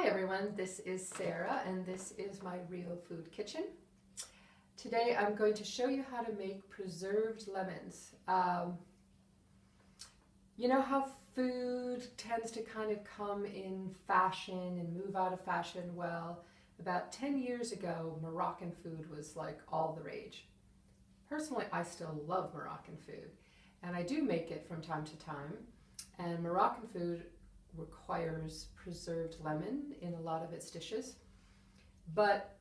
Hi everyone, this is Sarah and this is my Real Food Kitchen. Today I'm going to show you how to make preserved lemons. You know how food tends to kind of come in fashion and move out of fashion? Well, about 10 years ago, Moroccan food was like all the rage. Personally, I still love Moroccan food and I do make it from time to time, and Moroccan food requires preserved lemon in a lot of its dishes. But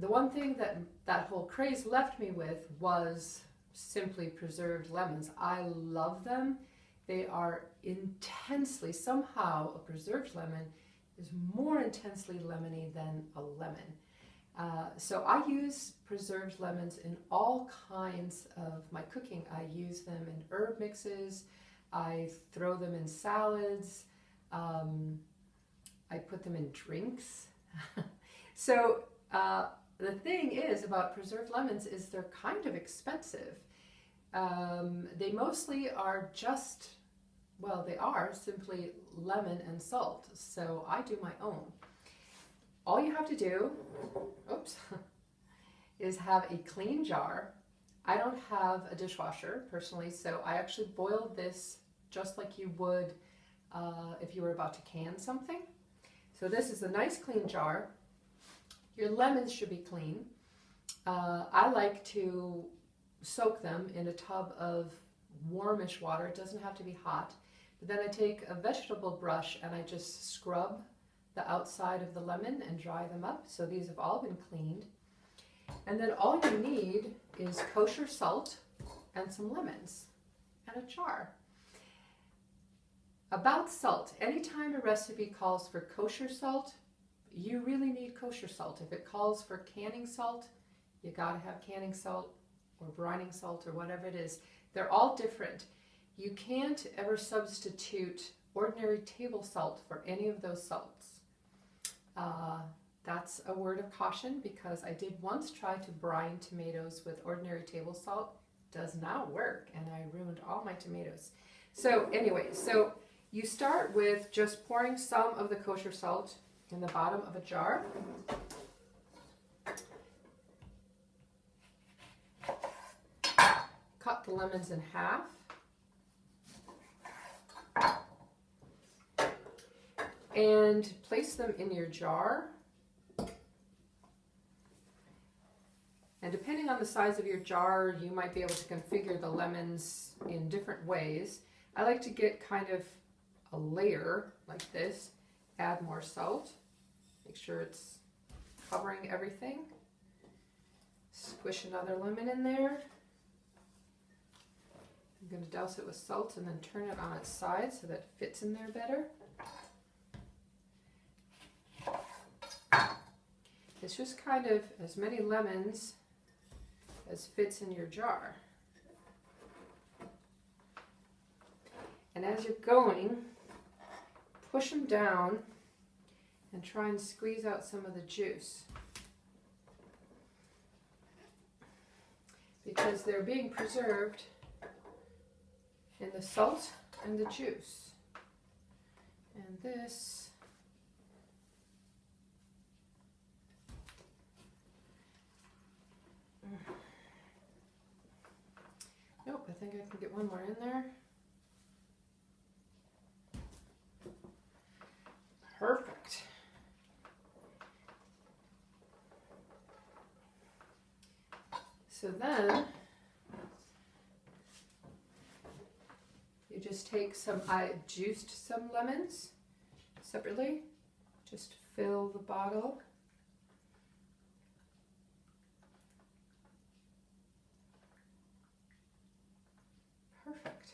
the one thing that whole craze left me with was simply preserved lemons. I love them. They are intensely, somehow a preserved lemon is more intensely lemony than a lemon. So I use preserved lemons in all kinds of my cooking. I use them in herb mixes, I throw them in salads, I put them in drinks. So the thing is about preserved lemons is they're kind of expensive. They mostly are just, well, they are simply lemon and salt. So I do my own. All you have to do, oops, is have a clean jar. I don't have a dishwasher personally, so I actually boiled this just like you would if you were about to can something. So this is a nice clean jar. Your lemons should be clean. I like to soak them in a tub of warmish water. It doesn't have to be hot. But then I take a vegetable brush and I just scrub the outside of the lemon and dry them up. So these have all been cleaned. And then all you need is kosher salt and some lemons and a jar. About salt, anytime a recipe calls for kosher salt, you really need kosher salt. If it calls for canning salt, you gotta have canning salt or brining salt or whatever it is. They're all different. You can't ever substitute ordinary table salt for any of those salts. That's a word of caution because I did once try to brine tomatoes with ordinary table salt. Does not work, and I ruined all my tomatoes. So anyway, so you start with just pouring some of the kosher salt in the bottom of a jar. Cut the lemons in half. And place them in your jar. And depending on the size of your jar, you might be able to configure the lemons in different ways. I like to get kind of a layer like this, add more salt, make sure it's covering everything. Squish another lemon in there. I'm going to douse it with salt and then turn it on its side so that it fits in there better. It's just kind of as many lemons as fits in your jar. And as you're going, push them down and try and squeeze out some of the juice, because they're being preserved in the salt and the juice. And this nope, I think I can get one more in there. Perfect. So then you just take some, I juiced some lemons separately, just fill the bottle. Perfect.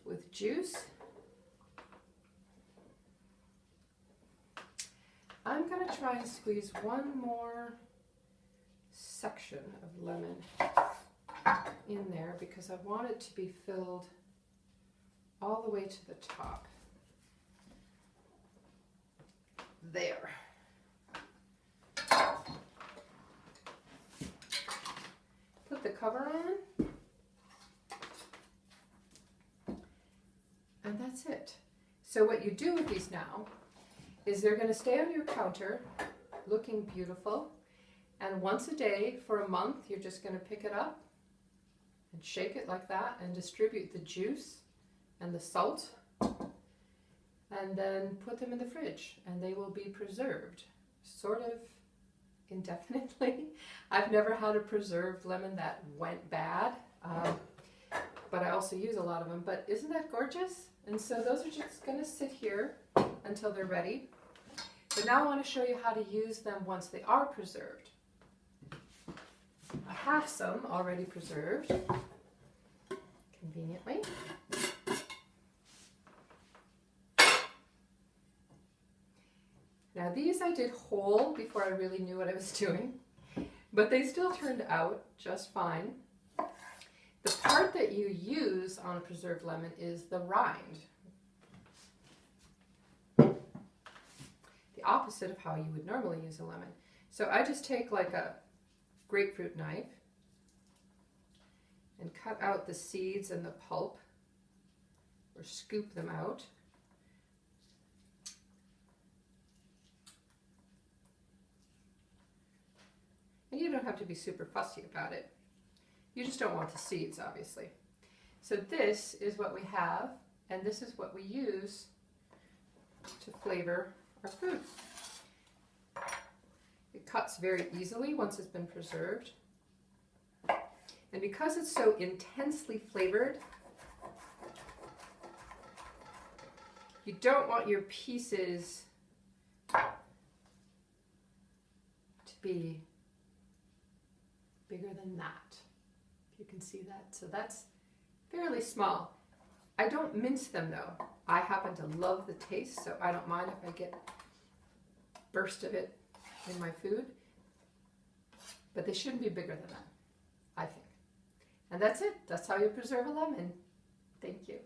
With juice. I'm going to try and squeeze one more section of lemon in there because I want it to be filled all the way to the top. There. Put the cover on. And that's it. So what you do with these now is they're going to stay on your counter looking beautiful. And once a day for a month, you're just going to pick it up and shake it like that and distribute the juice and the salt, and then put them in the fridge and they will be preserved sort of indefinitely. I've never had a preserved lemon that went bad, but I also use a lot of them. But isn't that gorgeous? And so those are just going to sit here until they're ready. But now I want to show you how to use them once they are preserved. I have some already preserved, conveniently. Now these I did whole before I really knew what I was doing, but they still turned out just fine. The part that you use on a preserved lemon is the rind. The opposite of how you would normally use a lemon. So I just take like a grapefruit knife and cut out the seeds and the pulp, or scoop them out. And you don't have to be super fussy about it. You just don't want the seeds, obviously. So this is what we have, and this is what we use to flavor our food. It cuts very easily once it's been preserved. And because it's so intensely flavored, you don't want your pieces to be bigger than that, if you can see that. So that's fairly small. I don't mince them though. I happen to love the taste, so I don't mind if I get a burst of it in my food, but they shouldn't be bigger than that, I think. And that's it. That's how you preserve a lemon. Thank you.